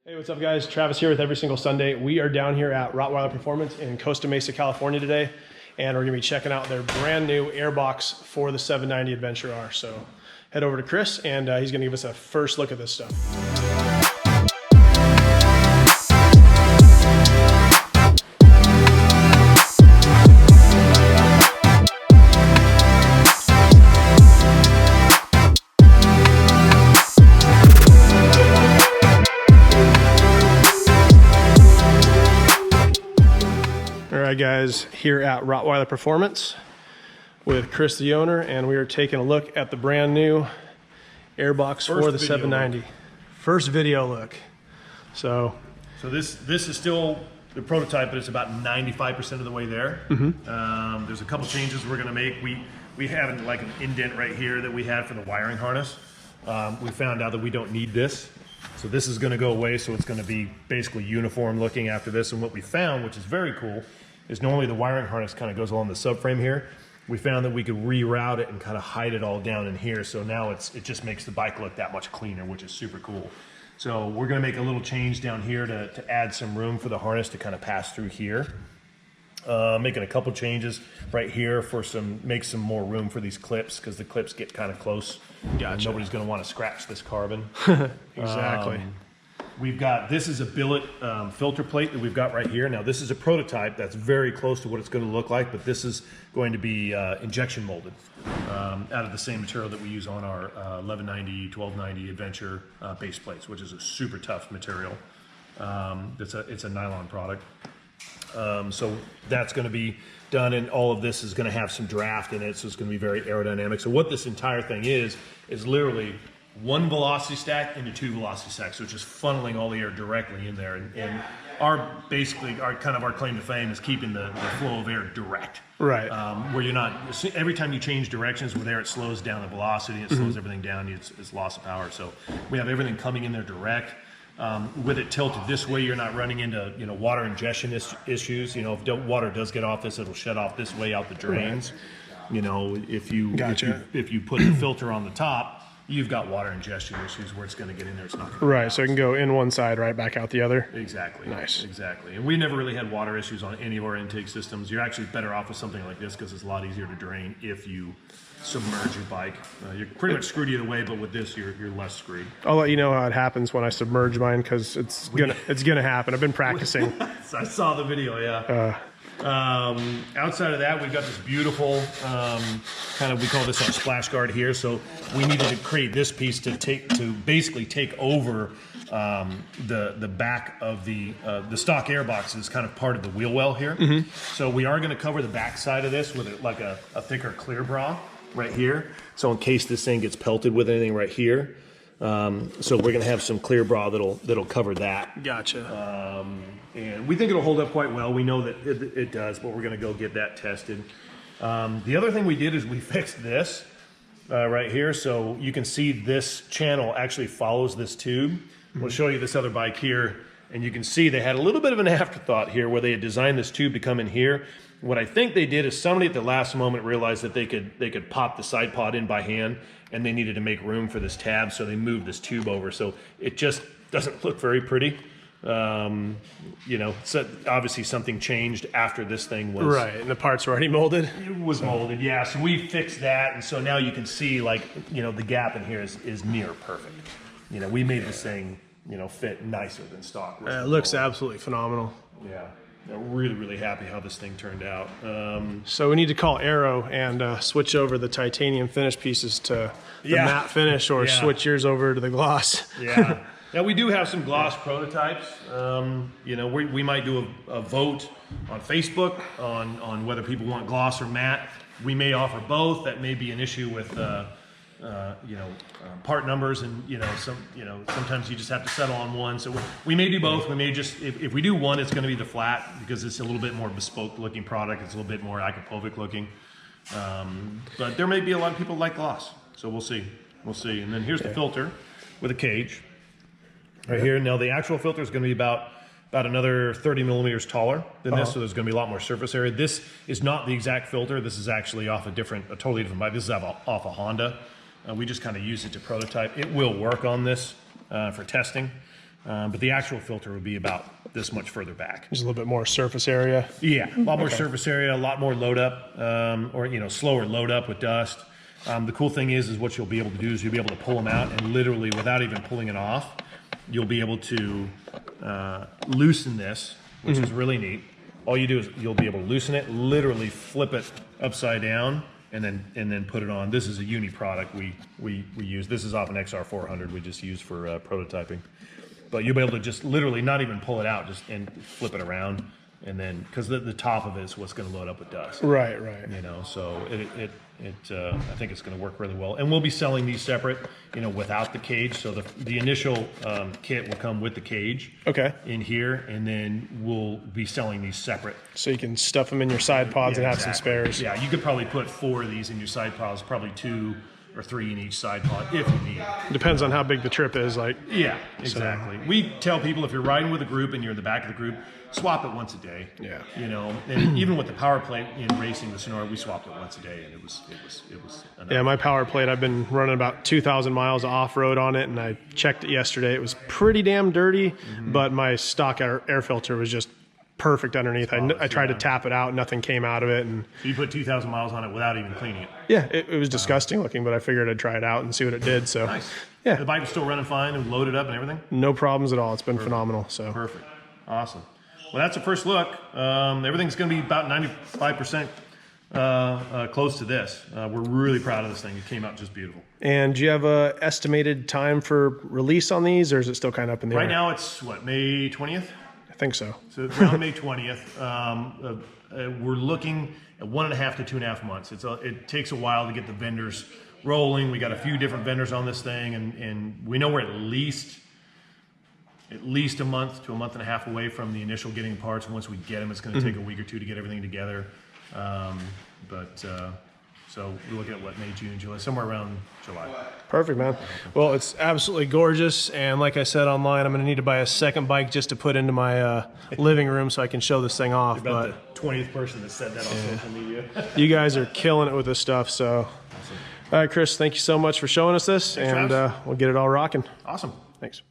Hey, what's up guys? Travis here with Every Single Sunday. We are down here at Rottweiler Performance in Costa Mesa, California today, and we're gonna be checking out their brand new AirBox for the 790 Adventure R. So head over to Chris and he's gonna give us a first look at this stuff. Alright guys, here at Rottweiler Performance with Chris the owner, and we are taking a look at the brand new AirBox for the 790. First video look. So this is still the prototype, but it's about 95% of the way there. There's a couple changes we're going to make. We have like an indent right here that we had for the wiring harness. We found out that we don't need this. So this is going to go away, so it's going to be basically uniform looking after this. And what we found, which is very cool, is normally the wiring harness kind of goes along the subframe here. We found that we could reroute it and kind of hide it all down in here. So now it just makes the bike look that much cleaner, which is super cool. So we're going to make a little change down here to add some room for the harness to kind of pass through here. Making a couple changes right here for make some more room for these clips, because the clips get kind of close. Gotcha. Nobody's going to want to scratch this carbon. Exactly. We've got, this is a billet filter plate that we've got right here. Now this is a prototype that's very close to what it's going to look like, but this is going to be injection molded out of the same material that we use on our 1190, 1290 Adventure base plates, which is a super tough material. It's a nylon product. So that's going to be done, and all of this is going to have some draft in it, so it's going to be very aerodynamic. So what this entire thing is literally one velocity stack into two velocity stacks, so it's just funneling all the air directly in there. And our claim to fame is keeping the flow of air direct. Right. Where you're not, every time you change directions with air, it slows down the velocity, it slows everything down, it's loss of power. So we have everything coming in there direct. With it tilted this way, you're not running into water ingestion issues. If water does get off this, it'll shut off this way out the drains. If you put the filter on the top, you've got water ingestion issues where it's going to get in there. It's not going to Right, so it can go in one side, right back out the other. Exactly. Nice. Exactly. And we never really had water issues on any of our intake systems. You're actually better off with something like this because it's a lot easier to drain if you submerge your bike. You're pretty much screwed either way, but with this, you're less screwed. I'll let you know how it happens when I submerge mine, because it's gonna happen. I've been practicing. I saw the video, yeah. Outside of that, we've got this beautiful we call this our splash guard here. So we needed to create this piece to basically take over the back of the stock AirBox is kind of part of the wheel well here. So we are going to cover the back side of this with like a thicker clear bra right here. So in case this thing gets pelted with anything right here. So we're going to have some clear bra that'll cover that. Gotcha. And we think it'll hold up quite well. We know that it does, but we're going to go get that tested. The other thing we did is we fixed this right here. So you can see this channel actually follows this tube. We'll show you this other bike here, and you can see they had a little bit of an afterthought here where they had designed this tube to come in here. What I think they did is somebody at the last moment realized that they could pop the side pod in by hand, and they needed to make room for this tab, so they moved this tube over. So it just doesn't look very pretty. So obviously something changed after this thing was... Right, and the parts were already molded? It was molded, yeah. So we fixed that, and so now you can see, the gap in here is near perfect. We made this thing, fit nicer than stock. It looks absolutely phenomenal. Yeah. I'm really, really happy how this thing turned out. So we need to call Aero and switch over the titanium finish pieces to the matte finish, or switch yours over to the gloss. Yeah. Now we do have some gloss prototypes. We might do a vote on Facebook on whether people want gloss or matte. We may offer both. That may be an issue with part numbers, and sometimes you just have to settle on one. So we may do both. We may just, if we do one, it's going to be the flat, because it's a little bit more bespoke looking product. It's a little bit more Akapovic looking. But there may be a lot of people like gloss. So we'll see. We'll see. And then here's the filter with a cage right here. Now the actual filter is going to be about another 30 millimeters taller than this, so there's going to be a lot more surface area. This is not the exact filter. This is actually off a totally different bike. This is off a Honda. We just kind of use it to prototype. It will work on this for testing. but the actual filter would be about this much further back. There's a little bit more surface area. Yeah, a lot more surface area, a lot more load up, or slower load up with dust. The cool thing is what you'll be able to do is you'll be able to pull them out, and literally without even pulling it off, you'll be able to loosen this, which is really neat. All you do is you'll be able to loosen it, literally flip it upside down, and then put it on. This is a uni product we use. This is off an XR400 we just use for prototyping. But you'll be able to just literally not even pull it out, and flip it around, and then because the top of it is what's going to load up with dust. Right. So I think it's going to work really well. And we'll be selling these separate, without the cage. So the initial kit will come with the cage. Okay. In here, and then we'll be selling these separate. So you can stuff them in your side pods and have some spares. Yeah, you could probably put 4 of these in your side pods, probably 2 or 3 in each side pod if you need. Depends on how big the trip is. Yeah, exactly. So. We tell people if you're riding with a group and you're in the back of the group, swap it once a day. Yeah. And even with the power plate in racing the Sonora, we swapped it once a day, and it was enough. Yeah, my power plate, I've been running about 2,000 miles off road on it, and I checked it yesterday. It was pretty damn dirty, but my stock air filter was just perfect underneath. I tried to tap it out, nothing came out of it. And so you put 2,000 miles on it without even cleaning it? Yeah, it was disgusting looking, but I figured I'd try it out and see what it did. So nice. Yeah. The bike was still running fine and loaded up and everything? No problems at all. It's been phenomenal. So perfect. Awesome. Well, that's a first look. Everything's going to be about 95% close to this. We're really proud of this thing. It came out just beautiful. And do you have a estimated time for release on these, or is it still kind of up in the air? Right now it's, May 20th? I think so. So it's around May 20th. We're looking at 1.5 to 2.5 months. It takes a while to get the vendors rolling. We got a few different vendors on this thing, and we know we're at least a month to a month and a half away from the initial getting parts. Once we get them, it's going to take a week or two to get everything together. So we're looking at May, June, July, somewhere around July. Perfect, man. Well, it's absolutely gorgeous, and like I said online, I'm going to need to buy a second bike just to put into my living room so I can show this thing off. You're about the 20th person that said that on social media. You guys are killing it with this stuff. So, awesome. All right, Chris, thank you so much for showing us this, and we'll get it all rocking. Awesome. Thanks.